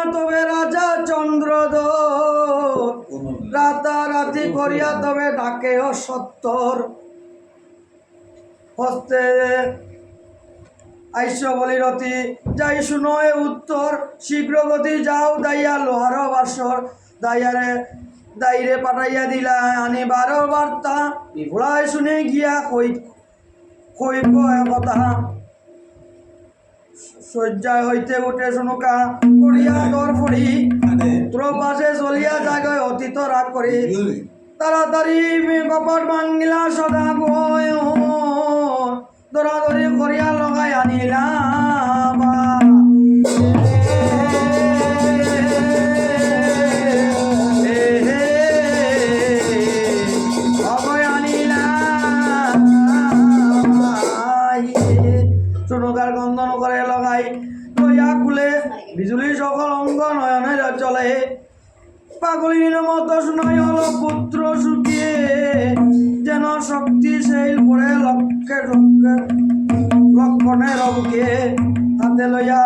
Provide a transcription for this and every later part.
তবে রাজা চন্দ্রদোর রাতারাতি করিয়া তবে ডাকে অসত্তর হস্তে আইস বলিরতি যাই শুনো এ উত্তর শীঘ্র গতি যাও দাইয়া লোহার বাসর দাইরে পাঠাইয়া দিলা আনিবার বার্তা বিপুলায় শুনে গিয়া কইব কথা শয্যায় হইতে উঠে শুনুকা করিয়া দর ফড়ি পুত্র পাশে চলিয়া জায়গায় অতীত রাগ করি তাড়াতাড়ি কপাট ভাঙিলা সদা গয় দৌড়াদৌড়ি করিয়া লগাই আনিলা চুনুকার গন্ধন করে লগাই লইয়া কুলে বিজুলি সকল অঙ্গ নয়নের চলে পাগলিনীর মতো শুনাই হল পুত্র শুকিয়ে যেন শক্তিশীল করে লক্ষণের বুকে হাতে লইয়া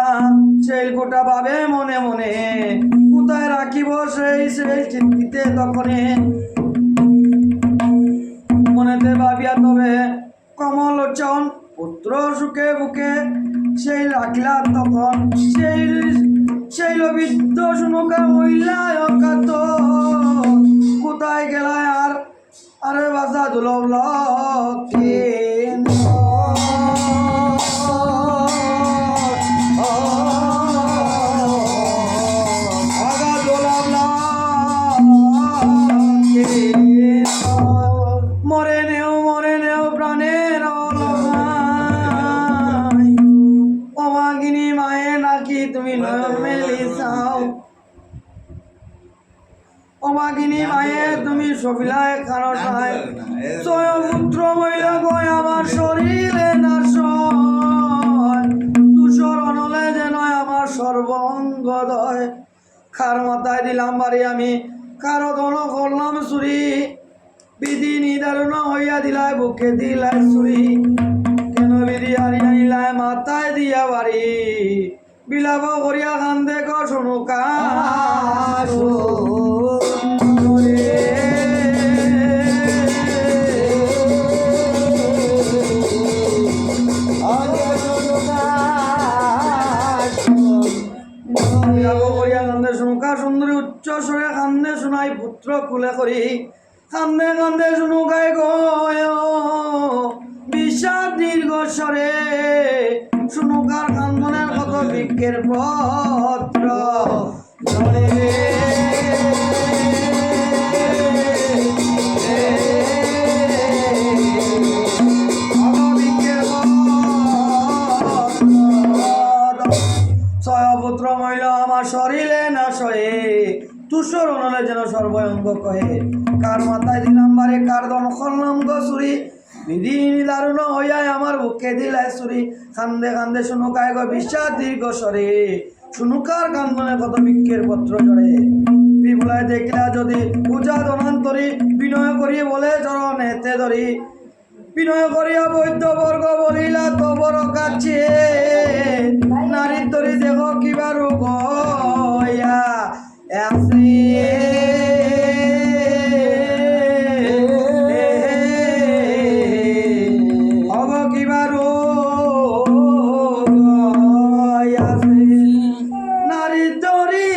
সেই গোটা ভাবে মনে মনে কোথায় রাখিব সেই চিন্তিতে তখনে মনেতে ভাবিয়া তবে কমলোচন পুত্র সুখে বুকে সেই রাখিলা তখন সেই লবিদ্ধ শুনুকা মহিলা অকাত কোথায় গেলায় আরে বাসা দুলভ মরে নেও প্রাণের অমাগিনী মায়ে নাকি তুমি নয়ন মেলি চাও অমাগিনী মায়ে তুমি সবিলায় খারটায় পুত্র মহিলা গয় আমার শরীরে নাশ তুষর অনলে যেন আমার সর্বঙ্গ দয় খার মাথায় দিলাম বাড়ি আমি কারো ধন করলাম চুরি বিধি নির্ধারণ হইয়া দিলায় বুকে দিলায় চুরি কেন বিধি হারিয়া নিলায় মাথায় দিয়া বাড়ি বিলাপ করিয়া কান্দে ক শুনুকা সুন্দরী উচ্চ স্বরে কান্দে শুনাই পুত্র কুলে করি কান্দে কান্দে শুনুকাই গয় বিষাদ দীর্ঘ স্বরে শুনুকার কান্দনের কত বৃক্ষের পত্র পুত্র মহিলা আমার শরীরে না সয়ে তুষর অনলে যেন সর্বঙ্গ কহে কার মাথায় দিলাম বারে কার দন করলাম গো চুরি বিধি নিদারুণ হইয়াই আমার বুকে দিলাই চুরি কান্দে কান্দে শুনুকায় গো বিশ্বাস দীর্ঘ স্বরে শুনুকার কান্দনে কত বৃক্ষের পত্র জড়ে বিপুলায় দেখিলা যদি পূজা ধনান্তরী বিনয় করিয়ে বলে চরণ হেতে ধরি বিনয় করিয়া বৈদ্য বর্গ বলিলা তবর কাছে নারীর তরি দেহ কিবা রোগ অব কিবা রোগ নারীর তরি